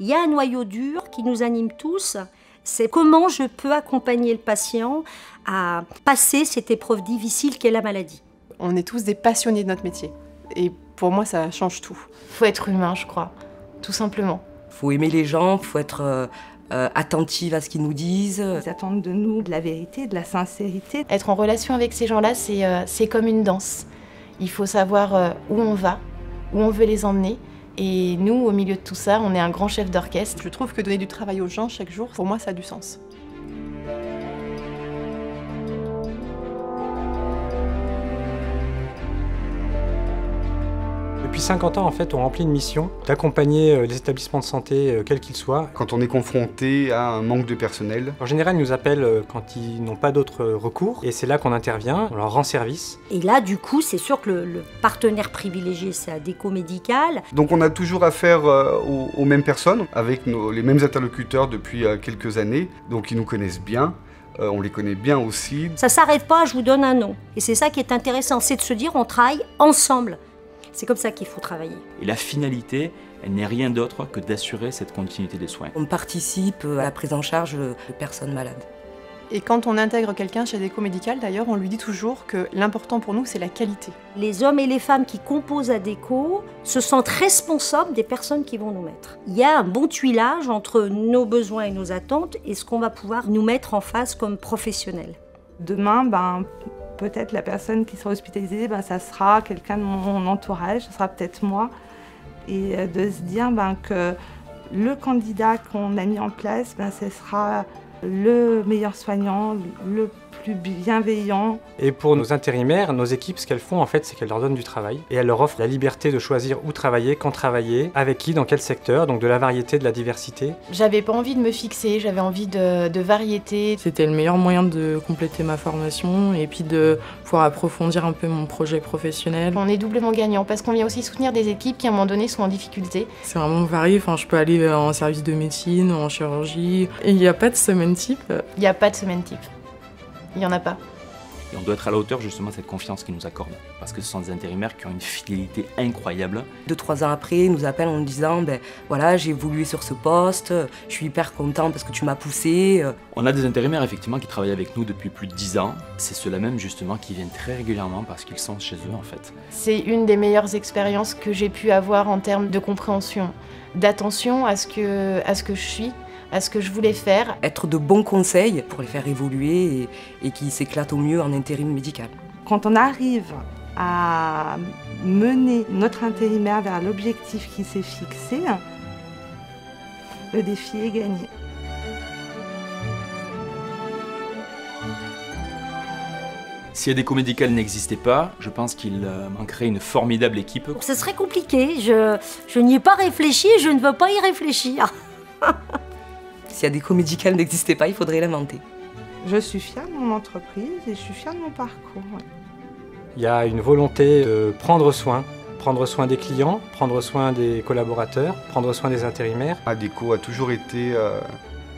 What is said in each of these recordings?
Il y a un noyau dur qui nous anime tous, c'est comment je peux accompagner le patient à passer cette épreuve difficile qu'est la maladie. On est tous des passionnés de notre métier. Et pour moi, ça change tout. Faut être humain, je crois, tout simplement. Faut aimer les gens, faut être attentive à ce qu'ils nous disent. Ils attendent de nous de la vérité, de la sincérité. Être en relation avec ces gens-là, c'est comme une danse. Il faut savoir où on va, où on veut les emmener. Et nous, au milieu de tout ça, on est un grand chef d'orchestre. Je trouve que donner du travail aux gens chaque jour, pour moi, ça a du sens. Depuis 50 ans, en fait, on remplit une mission d'accompagner les établissements de santé, quels qu'ils soient. Quand on est confronté à un manque de personnel. En général, ils nous appellent quand ils n'ont pas d'autre recours, et c'est là qu'on intervient, on leur rend service. Et là, du coup, c'est sûr que le partenaire privilégié, c'est Adéco Médical. Donc on a toujours affaire aux mêmes personnes, avec les mêmes interlocuteurs depuis quelques années, donc ils nous connaissent bien. On les connaît bien aussi. Ça s'arrête pas, je vous donne un nom. Et c'est ça qui est intéressant, c'est de se dire on travaille ensemble. C'est comme ça qu'il faut travailler. Et la finalité, elle n'est rien d'autre que d'assurer cette continuité des soins. On participe à la prise en charge de personnes malades. Et quand on intègre quelqu'un chez Adéco Médical, d'ailleurs, on lui dit toujours que l'important pour nous, c'est la qualité. Les hommes et les femmes qui composent Adéco se sentent responsables des personnes qui vont nous mettre. Il y a un bon tuilage entre nos besoins et nos attentes et ce qu'on va pouvoir nous mettre en face comme professionnels. Demain, peut-être la personne qui sera hospitalisée, ça sera quelqu'un de mon entourage, ce sera peut-être moi. Et de se dire que le candidat qu'on a mis en place, ce sera le meilleur soignant, le plus bienveillant. Et pour nos intérimaires, nos équipes, ce qu'elles font en fait, c'est qu'elles leur donnent du travail et elles leur offrent la liberté de choisir où travailler, quand travailler, avec qui, dans quel secteur, donc de la variété, de la diversité. J'avais pas envie de me fixer, j'avais envie de variété. C'était le meilleur moyen de compléter ma formation et puis de pouvoir approfondir un peu mon projet professionnel. On est doublement gagnant parce qu'on vient aussi soutenir des équipes qui à un moment donné sont en difficulté. C'est vraiment varié, je peux aller en service de médecine, en chirurgie. Et il n'y a pas de semaine type. Il n'y a pas de semaine type. Il n'y en a pas. Et on doit être à la hauteur justement de cette confiance qu'ils nous accordent. Parce que ce sont des intérimaires qui ont une fidélité incroyable. 2-3 ans après, ils nous appellent en nous disant voilà, j'ai évolué sur ce poste, je suis hyper content parce que tu m'as poussé. On a des intérimaires effectivement qui travaillent avec nous depuis plus de 10 ans. C'est ceux-là même justement qui viennent très régulièrement parce qu'ils sont chez eux en fait. C'est une des meilleures expériences que j'ai pu avoir en termes de compréhension, d'attention à ce que je suis, à ce que je voulais faire. Être de bons conseils pour les faire évoluer et qu'ils s'éclatent au mieux en intérim médical. Quand on arrive à mener notre intérimaire vers l'objectif qui s'est fixé, le défi est gagné. Si Adéco Médical n'existait pas, je pense qu'il manquerait une formidable équipe. Ce serait compliqué, je n'y ai pas réfléchi et je ne veux pas y réfléchir. Si Adéco Médical n'existait pas, il faudrait l'inventer. Je suis fière de mon entreprise et je suis fière de mon parcours. Il y a une volonté de prendre soin des clients, prendre soin des collaborateurs, prendre soin des intérimaires. Adéco a toujours été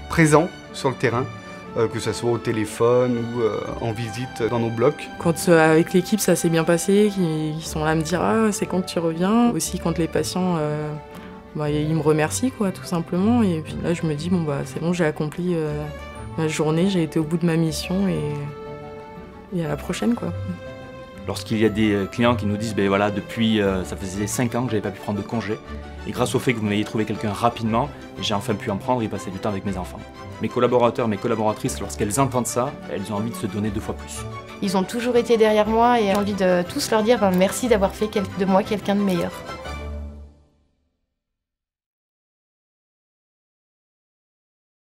présent sur le terrain, que ce soit au téléphone ou en visite dans nos blocs. Quand avec l'équipe ça s'est bien passé, ils sont là à me dire ah, c'est quand que tu reviens. Aussi quand les patients ils me remercient tout simplement. Et puis là je me dis c'est bon, j'ai accompli ma journée, j'ai été au bout de ma mission et à la prochaine Lorsqu'il y a des clients qui nous disent voilà, depuis ça faisait 5 ans que j'avais pas pu prendre de congé et grâce au fait que vous m'ayez trouvé quelqu'un rapidement, j'ai enfin pu en prendre et passer du temps avec mes enfants. Mes collaborateurs, mes collaboratrices, lorsqu'elles entendent ça, elles ont envie de se donner 2 fois plus. Ils ont toujours été derrière moi et j'ai envie de tous leur dire merci d'avoir fait de moi quelqu'un de meilleur.